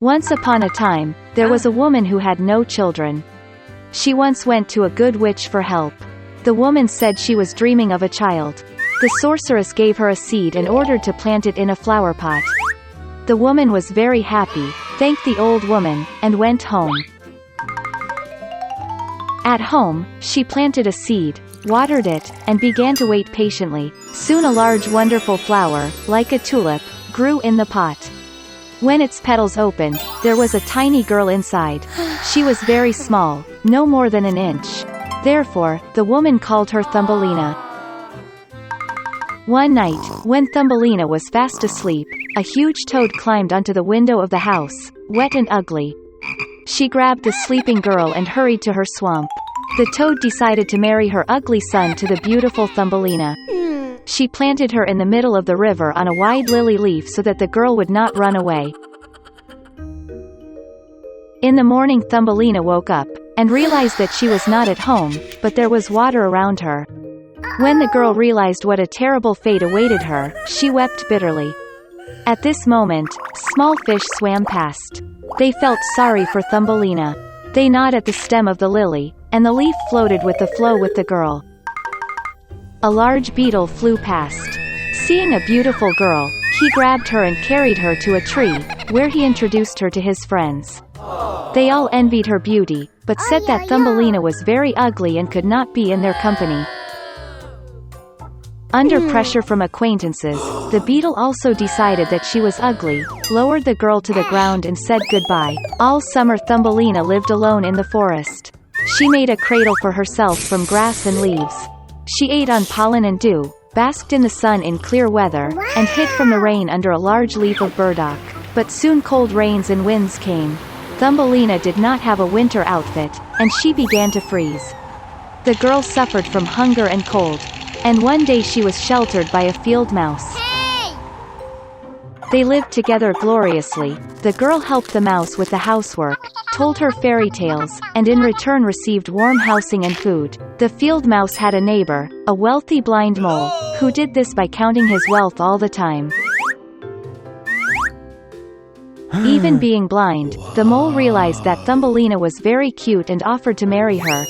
Once upon a time, there was a woman who had no children. She once went to a good witch for help. The woman said she was dreaming of a child. The sorceress gave her a seed and ordered to plant it in a flower pot. The woman was very happy, thanked the old woman, and went home. At home, she planted a seed, watered it, and began to wait patiently. Soon a large wonderful flower, like a tulip, grew in the pot. When its petals opened, there was a tiny girl inside. She was very small, no more than an inch. Therefore, the woman called her Thumbelina. One night, when Thumbelina was fast asleep, a huge toad climbed onto the window of the house, wet and ugly. She grabbed the sleeping girl and hurried to her swamp. The toad decided to marry her ugly son to the beautiful Thumbelina. She planted her in the middle of the river on a wide lily leaf so that the girl would not run away. In the morning, Thumbelina woke up, and realized that she was not at home, but there was water around her. When the girl realized what a terrible fate awaited her, she wept bitterly. At this moment, small fish swam past. They felt sorry for Thumbelina. They gnawed at the stem of the lily, and the leaf floated with the flow with the girl. A large beetle flew past. Seeing a beautiful girl, he grabbed her and carried her to a tree, where he introduced her to his friends. They all envied her beauty, but said that Thumbelina was very ugly and could not be in their company. Under pressure from acquaintances, the beetle also decided that she was ugly, lowered the girl to the ground and said goodbye. All summer Thumbelina lived alone in the forest. She made a cradle for herself from grass and leaves. She ate on pollen and dew, basked in the sun in clear weather, and hid from the rain under a large leaf of burdock. But soon cold rains and winds came. Thumbelina did not have a winter outfit, and she began to freeze. The girl suffered from hunger and cold, and one day she was sheltered by a field mouse. They lived together gloriously. The girl helped the mouse with the housework, told her fairy tales, and in return received warm housing and food. The field mouse had a neighbor, a wealthy blind mole, who did this by counting his wealth all the time. Even being blind, the mole realized that Thumbelina was very cute and offered to marry her.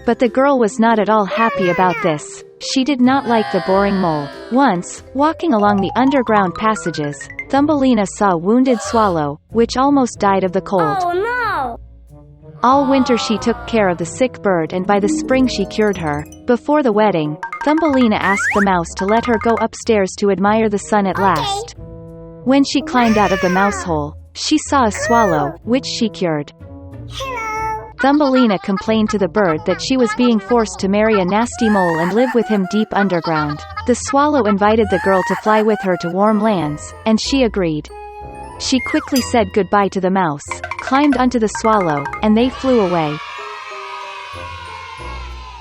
But the girl was not at all happy about this. She did not like the boring mole. Once, walking along the underground passages, Thumbelina saw a wounded swallow, which almost died of the cold. Oh no! All winter she took care of the sick bird and by the spring she cured her. Before the wedding, Thumbelina asked the mouse to let her go upstairs to admire the sun at last. When she climbed out of the mouse hole, she saw a swallow, which she cured. Thumbelina complained to the bird that she was being forced to marry a nasty mole and live with him deep underground. The swallow invited the girl to fly with her to warm lands, and she agreed. She quickly said goodbye to the mouse, climbed onto the swallow, and they flew away.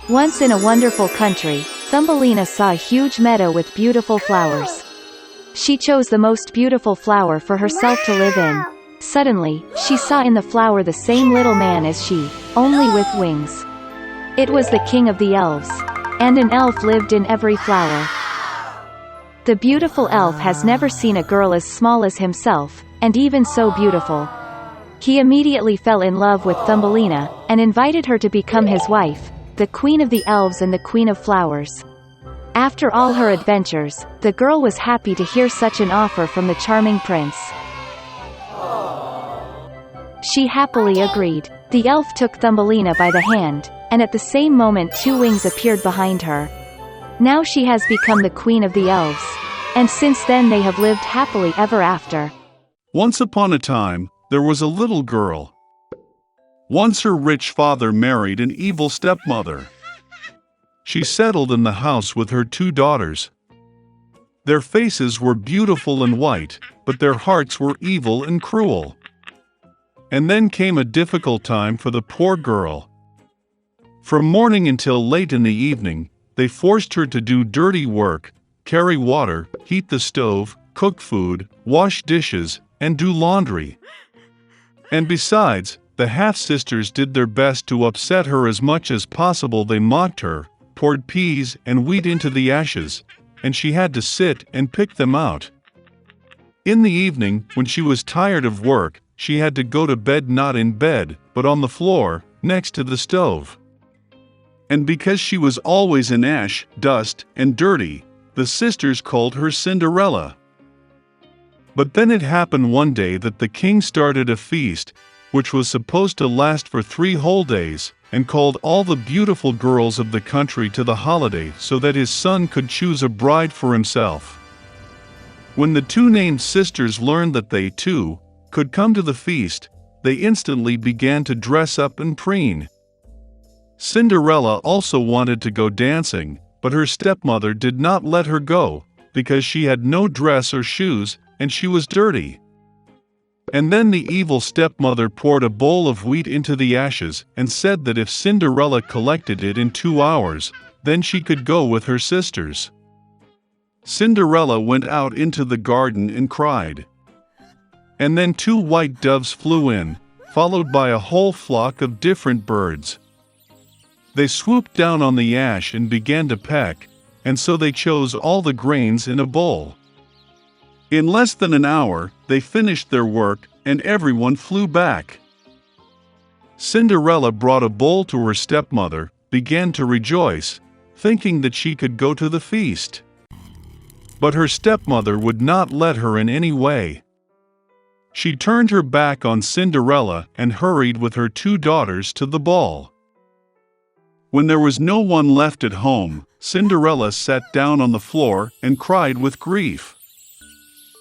Once in a wonderful country, Thumbelina saw a huge meadow with beautiful flowers. She chose the most beautiful flower for herself to live in. Suddenly, she saw in the flower the same little man as she, only with wings. It was the king of the elves. And an elf lived in every flower. The beautiful elf has never seen a girl as small as himself, and even so beautiful. He immediately fell in love with Thumbelina, and invited her to become his wife, the queen of the elves and the queen of flowers. After all her adventures, the girl was happy to hear such an offer from the charming prince. She happily agreed. The elf took Thumbelina by the hand, and at the same moment 2 wings appeared behind her. Now she has become the queen of the elves. And since then they have lived happily ever after. Once upon a time, there was a little girl. Once her rich father married an evil stepmother. She settled in the house with her 2 daughters. Their faces were beautiful and white, but their hearts were evil and cruel. And then came a difficult time for the poor girl. From morning until late in the evening, they forced her to do dirty work, carry water, heat the stove, cook food, wash dishes, and do laundry. And besides, the half-sisters did their best to upset her as much as possible. They mocked her, poured peas and wheat into the ashes, and she had to sit and pick them out. In the evening, when she was tired of work, she had to go to bed not in bed, but on the floor, next to the stove. And because she was always in ash, dust, and dirty, the sisters called her Cinderella. But then it happened one day that the king started a feast, which was supposed to last for 3 whole days, and called all the beautiful girls of the country to the holiday so that his son could choose a bride for himself. When the 2 named sisters learned that they, too, could come to the feast, they instantly began to dress up and preen. Cinderella also wanted to go dancing, but her stepmother did not let her go, because she had no dress or shoes, and she was dirty. And then the evil stepmother poured a bowl of wheat into the ashes and said that if Cinderella collected it in 2 hours, then she could go with her sisters. Cinderella went out into the garden and cried. And then 2 white doves flew in, followed by a whole flock of different birds. They swooped down on the ash and began to peck, and so they chose all the grains in a bowl. In less than an hour, they finished their work, and everyone flew back. Cinderella brought a bowl to her stepmother, began to rejoice, thinking that she could go to the feast. But her stepmother would not let her in any way. She turned her back on Cinderella and hurried with her 2 daughters to the ball. When there was no one left at home, Cinderella sat down on the floor and cried with grief.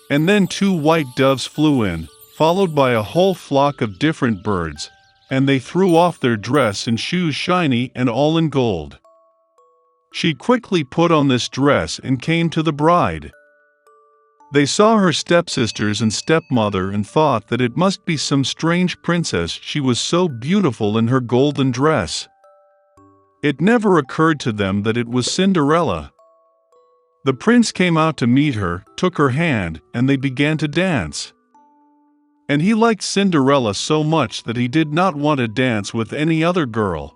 And then 2 white doves flew in, followed by a whole flock of different birds, and they threw off their dress and shoes shiny and all in gold. She quickly put on this dress and came to the bride. They saw her stepsisters and stepmother and thought that it must be some strange princess, she was so beautiful in her golden dress. It never occurred to them that it was Cinderella. The prince came out to meet her, took her hand, and they began to dance. And he liked Cinderella so much that he did not want to dance with any other girl.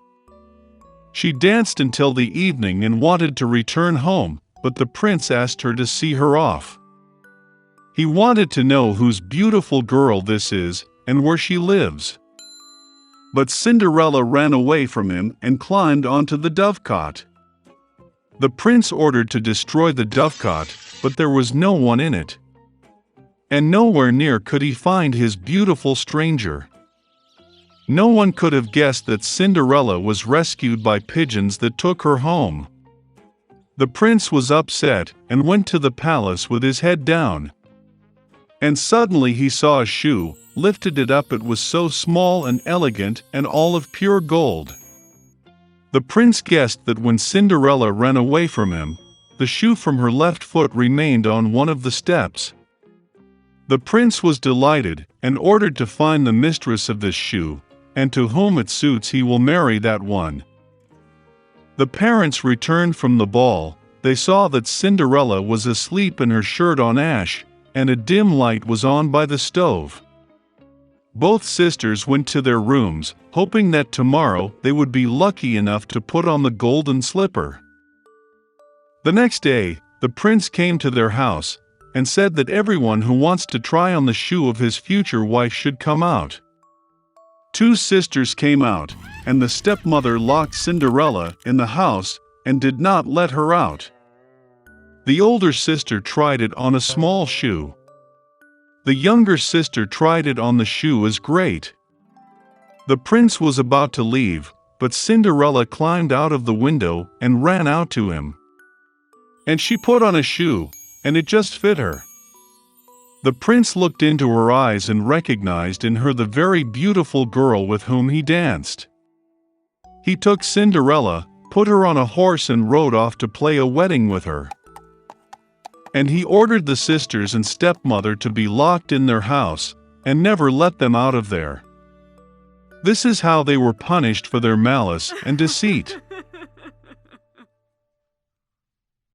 She danced until the evening and wanted to return home, but the prince asked her to see her off. He wanted to know whose beautiful girl this is, and where she lives. But Cinderella ran away from him and climbed onto the dovecot. The prince ordered to destroy the dovecot, but there was no one in it. And nowhere near could he find his beautiful stranger. No one could have guessed that Cinderella was rescued by pigeons that took her home. The prince was upset and went to the palace with his head down. And suddenly he saw a shoe, lifted it up, it was so small and elegant and all of pure gold. The prince guessed that when Cinderella ran away from him, the shoe from her left foot remained on one of the steps. The prince was delighted and ordered to find the mistress of this shoe, and to whom it suits he will marry that one. The parents returned from the ball. They saw that Cinderella was asleep in her shirt on ash, and a dim light was on by the stove. Both sisters went to their rooms, hoping that tomorrow they would be lucky enough to put on the golden slipper. The next day, the prince came to their house, and said that everyone who wants to try on the shoe of his future wife should come out. 2 sisters came out, and the stepmother locked Cinderella in the house and did not let her out. The older sister tried it on a small shoe. The younger sister tried it on the shoe as great. The prince was about to leave, but Cinderella climbed out of the window and ran out to him. And she put on a shoe, and it just fit her. The prince looked into her eyes and recognized in her the very beautiful girl with whom he danced. He took Cinderella, put her on a horse and rode off to play a wedding with her. And he ordered the sisters and stepmother to be locked in their house, and never let them out of there. This is how they were punished for their malice and deceit.